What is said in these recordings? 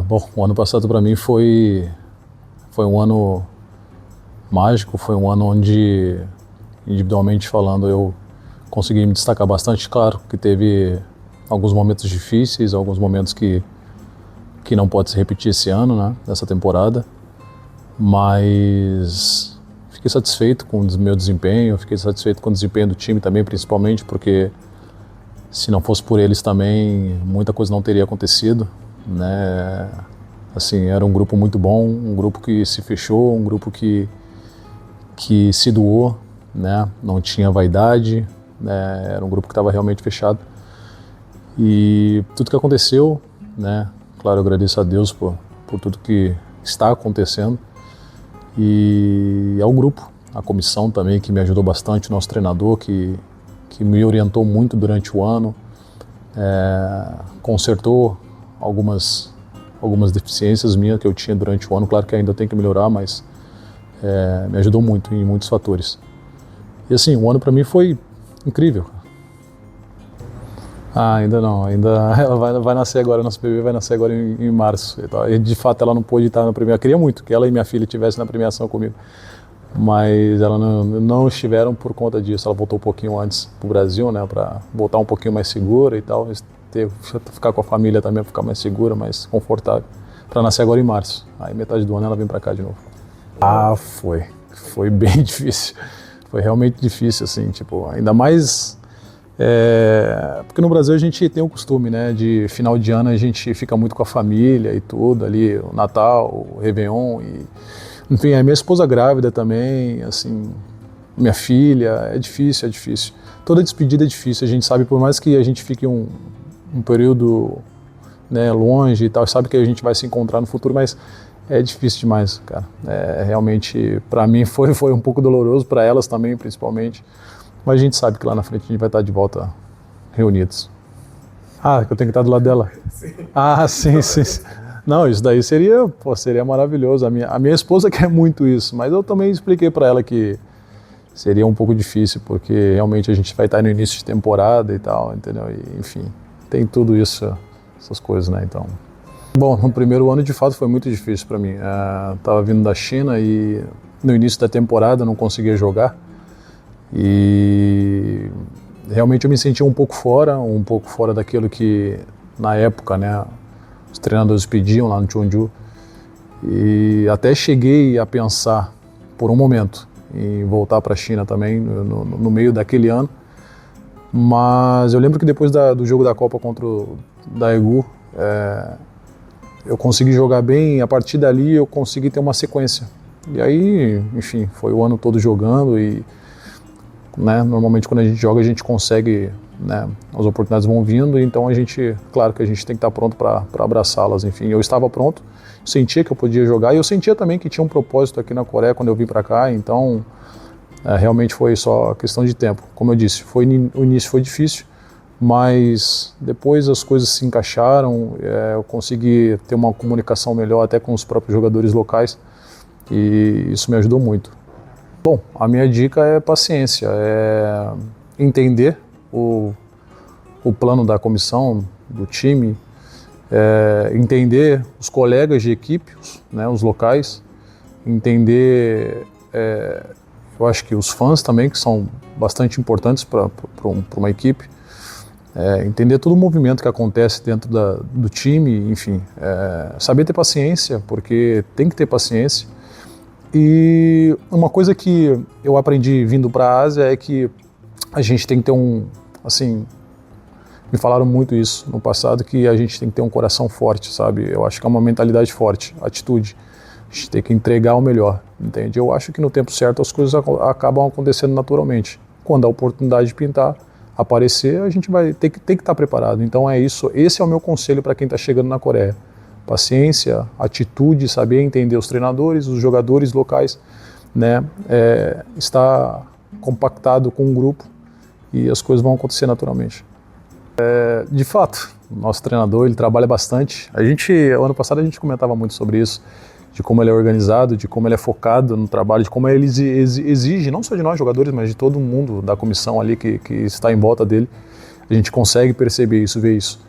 Bom, o ano passado para mim foi um ano mágico, foi um ano onde, individualmente falando, eu consegui me destacar bastante. Claro que teve alguns momentos difíceis, alguns momentos que não pode se repetir esse ano, né, nessa temporada, mas fiquei satisfeito com o meu desempenho, fiquei satisfeito com o desempenho do time também, principalmente porque se não fosse por eles também, muita coisa não teria acontecido, né? Assim, era um grupo muito bom, um grupo que se fechou, um grupo que se doou, né? Não tinha vaidade, né? Era um grupo que estava realmente fechado. E tudo que aconteceu, né? Claro, eu agradeço a Deus por tudo que está acontecendo. E ao grupo, a comissão também, que me ajudou bastante, o nosso treinador, que me orientou muito durante o ano, consertou algumas deficiências minhas que eu tinha durante o ano. Claro que ainda tem que melhorar, mas me ajudou muito em muitos fatores. E assim, o ano para mim foi incrível. Ainda não, ainda ela vai nascer agora, nosso bebê vai nascer agora em março. E de fato ela não pôde estar na premiação. Eu queria muito que ela e minha filha estivessem na premiação comigo, mas ela não estiveram por conta disso. Ela voltou um pouquinho antes pro Brasil, né, para voltar um pouquinho mais segura e tal, ficar com a família também, ficar mais segura, mais confortável, para nascer agora em março. Aí metade do ano ela vem para cá de novo. Foi bem difícil, foi realmente difícil, assim, tipo, ainda mais porque no Brasil a gente tem o costume, né, de final de ano a gente fica muito com a família e tudo ali, o Natal, o Réveillon e enfim, a minha esposa grávida também, assim, minha filha, é difícil. Toda despedida é difícil, a gente sabe, por mais que a gente fique um período, né, longe e tal, sabe que a gente vai se encontrar no futuro, mas é difícil demais, cara. Realmente, para mim foi um pouco doloroso, para elas também, principalmente, mas a gente sabe que lá na frente a gente vai estar de volta reunidos. Que eu tenho que estar do lado dela? Sim. Não, isso daí seria maravilhoso. A minha esposa quer muito isso, mas eu também expliquei para ela que seria um pouco difícil, porque realmente a gente vai estar no início de temporada e tal, entendeu? E, enfim, tem tudo isso, essas coisas, né? Então, bom, no primeiro ano de fato foi muito difícil para mim. Tava vindo da China e no início da temporada eu não conseguia jogar e realmente eu me sentia um pouco fora daquilo que na época, né, os treinadores pediam lá no Chungju, e até cheguei a pensar por um momento em voltar para a China também no meio daquele ano, mas eu lembro que depois do jogo da Copa contra o Daegu, eu consegui jogar bem, e a partir dali eu consegui ter uma sequência, e aí, enfim, foi o ano todo jogando e, né, normalmente quando a gente joga a gente consegue, né, as oportunidades vão vindo, então claro que a gente tem que estar pronto para abraçá-las. Enfim, eu estava pronto, sentia que eu podia jogar e eu sentia também que tinha um propósito aqui na Coreia quando eu vim para cá, então realmente foi só questão de tempo. Como eu disse, o início foi difícil, mas depois as coisas se encaixaram, eu consegui ter uma comunicação melhor até com os próprios jogadores locais e isso me ajudou muito. Bom, a minha dica é paciência, é entender o plano da comissão, do time, entender os colegas de equipe, né, os locais, entender, eu acho que os fãs também, que são bastante importantes para uma equipe, entender todo o movimento que acontece dentro do time, enfim, saber ter paciência, porque tem que ter paciência. E uma coisa que eu aprendi vindo para a Ásia é que a gente tem que ter assim, me falaram muito isso no passado, que a gente tem que ter um coração forte, sabe? Eu acho que é uma mentalidade forte, atitude. A gente tem que entregar o melhor, entende? Eu acho que no tempo certo as coisas acabam acontecendo naturalmente. Quando a oportunidade de pintar, aparecer, a gente vai ter que estar preparado. Então é isso, esse é o meu conselho para quem está chegando na Coreia. Paciência, atitude, saber entender os treinadores, os jogadores locais, né? Estar compactado com um grupo e as coisas vão acontecer naturalmente. De fato, o nosso treinador, ele trabalha bastante. Ano passado a gente comentava muito sobre isso, de como ele é organizado, de como ele é focado no trabalho, de como ele exige, não só de nós jogadores, mas de todo mundo da comissão ali que está em volta dele. A gente consegue perceber isso, ver isso.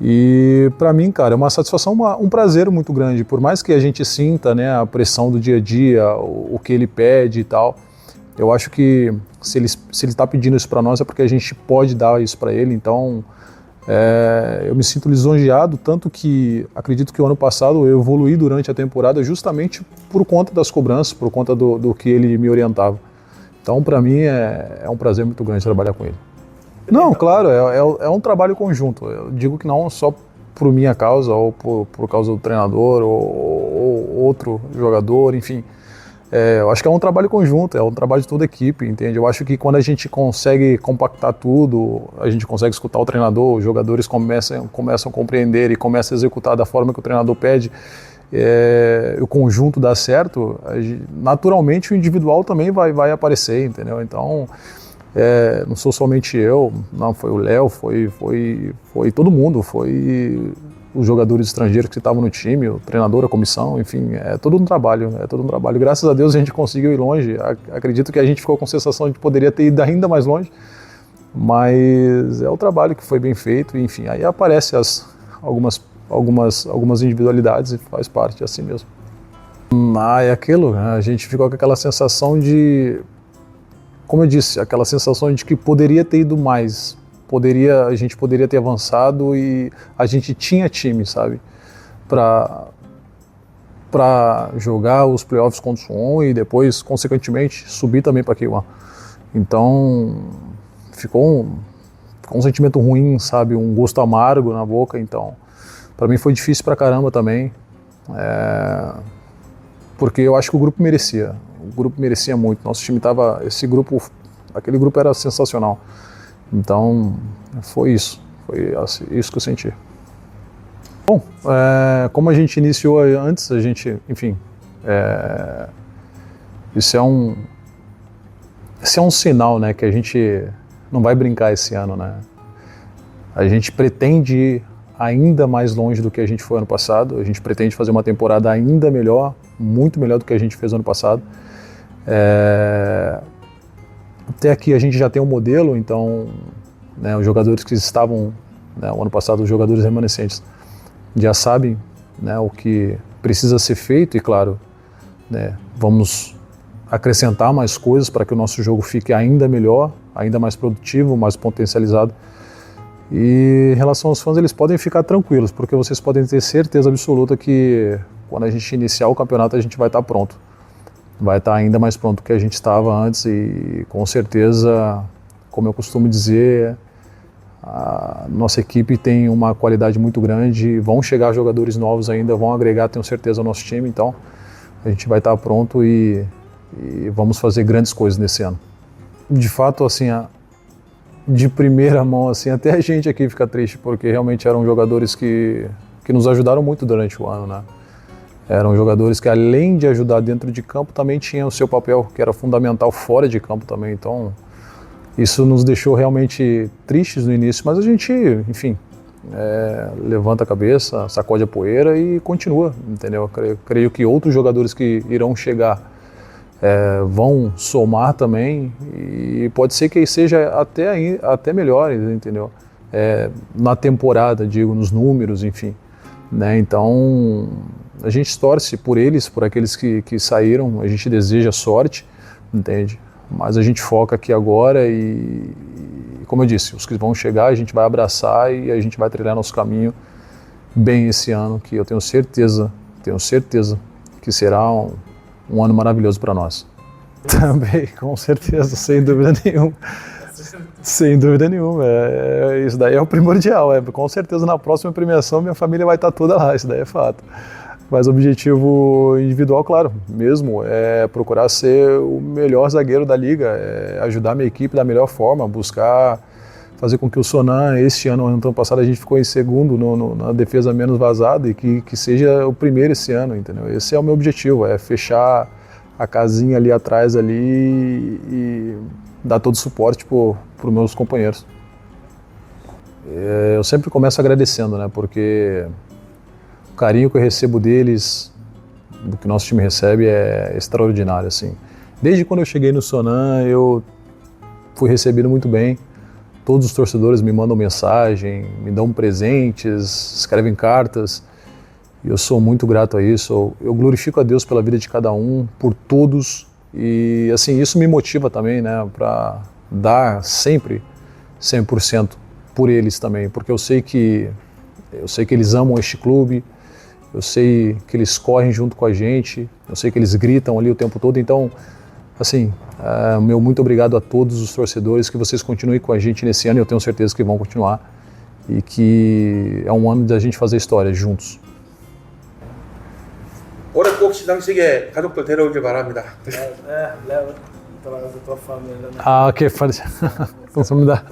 E para mim, cara, é uma satisfação, um prazer muito grande. Por mais que a gente sinta, né, a pressão do dia a dia, o que ele pede e tal, eu acho que se ele está pedindo isso para nós é porque a gente pode dar isso para ele. Então, eu me sinto lisonjeado, tanto que acredito que o ano passado eu evoluí durante a temporada justamente por conta das cobranças, por conta do que ele me orientava. Então, para mim, é um prazer muito grande trabalhar com ele. Não, claro, é um trabalho conjunto. Eu digo que não só por minha causa ou por causa do treinador ou outro jogador, enfim. Eu acho que é um trabalho conjunto, é um trabalho de toda a equipe, entende? Eu acho que quando a gente consegue compactar tudo, a gente consegue escutar o treinador, os jogadores começam a compreender e começam a executar da forma que o treinador pede, o conjunto dá certo, naturalmente o individual também vai aparecer, entendeu? Então, não sou somente eu, não, foi o Léo, foi todo mundo, foi os jogadores estrangeiros que estavam no time, o treinador, a comissão, enfim, é todo um trabalho. Graças a Deus a gente conseguiu ir longe, acredito que a gente ficou com a sensação de que poderia ter ido ainda mais longe, mas é o trabalho que foi bem feito, enfim, aí aparecem algumas individualidades e faz parte, é assim mesmo. É aquilo, né? A gente ficou com aquela sensação de, como eu disse, aquela sensação de que poderia ter ido mais, a gente poderia ter avançado e a gente tinha time, sabe, para jogar os playoffs contra o Suwon e depois, consequentemente, subir também para K1. Então, ficou um sentimento ruim, sabe, um gosto amargo na boca. Então, para mim foi difícil pra caramba também, porque eu acho que o grupo merecia muito. Nosso time aquele grupo era sensacional. Então, foi isso que eu senti. Bom, como a gente iniciou antes, enfim, esse é um sinal, né, que a gente não vai brincar esse ano, né? A gente pretende ir ainda mais longe do que a gente foi ano passado, a gente pretende fazer uma temporada ainda melhor, muito melhor do que a gente fez ano passado. Até aqui a gente já tem um modelo, então, né, os jogadores que estavam, né, o ano passado, os jogadores remanescentes, já sabem, né, o que precisa ser feito e, claro, né, vamos acrescentar mais coisas para que o nosso jogo fique ainda melhor, ainda mais produtivo, mais potencializado. E em relação aos fãs, eles podem ficar tranquilos, porque vocês podem ter certeza absoluta que quando a gente iniciar o campeonato a gente vai estar pronto. Vai estar ainda mais pronto do que a gente estava antes e com certeza, como eu costumo dizer, a nossa equipe tem uma qualidade muito grande, vão chegar jogadores novos ainda, vão agregar, tenho certeza, ao nosso time, então a gente vai estar pronto e vamos fazer grandes coisas nesse ano. De fato, assim, de primeira mão, assim, até a gente aqui fica triste, porque realmente eram jogadores que nos ajudaram muito durante o ano, né? Eram jogadores que, além de ajudar dentro de campo, também tinham o seu papel, que era fundamental fora de campo também. Então, isso nos deixou realmente tristes no início, mas a gente, enfim, levanta a cabeça, sacode a poeira e continua, entendeu? Creio que outros jogadores que irão chegar vão somar também e pode ser que seja até melhores, entendeu? Na temporada, digo, nos números, enfim, né? Então, a gente torce por eles, por aqueles que saíram, a gente deseja sorte, entende? Mas a gente foca aqui agora e, como eu disse, os que vão chegar a gente vai abraçar e a gente vai trilhar nosso caminho bem esse ano, que eu tenho certeza que será um ano maravilhoso para nós. Também, com certeza, sem dúvida nenhuma. Sem dúvida nenhuma, isso daí é o primordial, com certeza na próxima premiação minha família vai estar toda lá, isso daí é fato. Mas o objetivo individual, claro, mesmo, é procurar ser o melhor zagueiro da liga, ajudar minha equipe da melhor forma, buscar fazer com que o Sonan, este ano passado, a gente ficou em segundo na defesa menos vazada e que seja o primeiro esse ano, entendeu? Esse é o meu objetivo, fechar a casinha ali atrás ali e dar todo o suporte para os meus companheiros. Eu sempre começo agradecendo, né, porque o carinho que eu recebo deles, do que nosso time recebe, é extraordinário, assim. Desde quando eu cheguei no Sonan, eu fui recebido muito bem, Todos os torcedores me mandam mensagem, me dão presentes, escrevem cartas. E eu sou muito grato a isso. Eu glorifico a Deus pela vida de cada um, por todos. E assim, isso me motiva também, né, para dar sempre 100% por eles também, porque eu sei que eles amam este clube, eu sei que eles correm junto com a gente, eu sei que eles gritam ali o tempo todo. Então, assim, meu muito obrigado a todos os torcedores, que vocês continuem com a gente nesse ano, eu tenho certeza que vão continuar, e que é um ano da gente fazer história juntos. 올해 꼭 시상식에 가족들 데려오길 바랍니다. leva, traz a tua família, né? Ah, ok, 감사합니다.